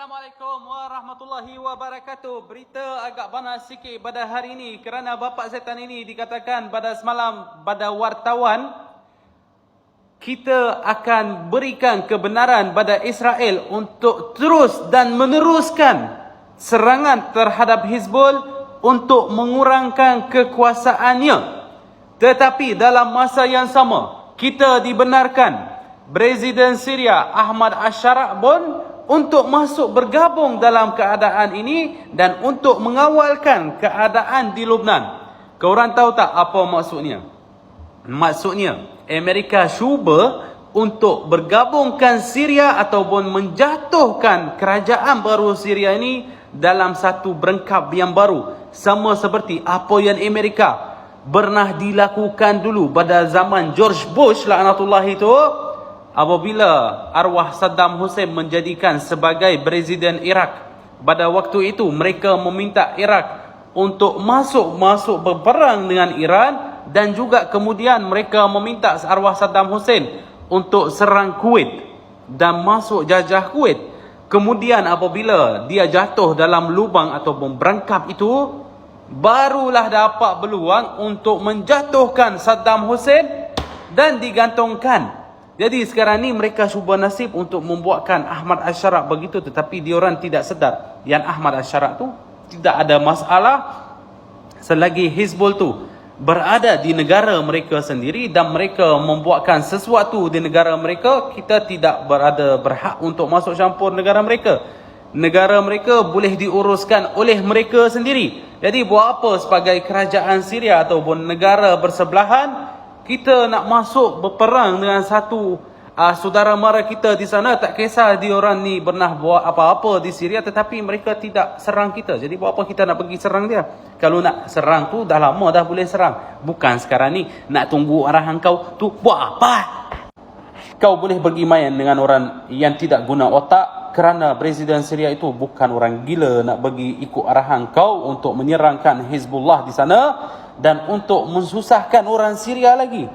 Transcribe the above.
Assalamualaikum warahmatullahi wabarakatuh. Berita agak panas sikit pada hari ini kerana bapa setan ini dikatakan pada semalam pada wartawan, kita akan berikan kebenaran pada Israel untuk terus dan meneruskan serangan terhadap Hizbul untuk mengurangkan kekuasaannya. Tetapi dalam masa yang sama, kita dibenarkan Presiden Syria Ahmad Al-Sharaa pun untuk masuk bergabung dalam keadaan ini dan untuk mengawalkan keadaan di Lebanon. Korang tahu tak apa maksudnya? Maksudnya, Amerika cuba untuk bergabungkan Syria ataupun menjatuhkan kerajaan baru Syria ini dalam satu berengkap yang baru. Sama seperti apa yang Amerika pernah dilakukan dulu pada zaman George Bush laknatullah itu, apabila arwah Saddam Hussein menjadikan sebagai Presiden Iraq. Pada waktu itu mereka meminta Iraq untuk masuk berperang dengan Iran, dan juga kemudian mereka meminta arwah Saddam Hussein untuk serang Kuwait dan masuk jajah Kuwait. Kemudian apabila dia jatuh dalam lubang ataupun berangkap itu, barulah dapat peluang untuk menjatuhkan Saddam Hussein dan digantungkan. Jadi sekarang ni mereka cuba nasib untuk membuatkan Ahmad Al-Sharaa begitu, tetapi diorang tidak sedar yang Ahmad Al-Sharaa tu tidak ada masalah selagi Hizbul tu berada di negara mereka sendiri dan mereka membuatkan sesuatu di negara mereka. Kita tidak berhak untuk masuk campur negara mereka. Negara mereka boleh diuruskan oleh mereka sendiri. Jadi buat apa sebagai kerajaan Syria ataupun negara bersebelahan kita nak masuk berperang dengan satu saudara mara kita di sana? Tak kisah diorang ni pernah buat apa-apa di Syria, tetapi mereka tidak serang kita. Jadi buat apa kita nak pergi serang dia? Kalau nak serang tu dah lama dah boleh serang. Bukan sekarang ni nak tunggu arahan kau tu. Buat apa? Kau boleh pergi main dengan orang yang tidak guna otak, kerana Presiden Syria itu bukan orang gila nak bagi ikut arahan kau untuk menyerangkan Hizbullah di sana dan untuk mensusahkan orang Syria lagi.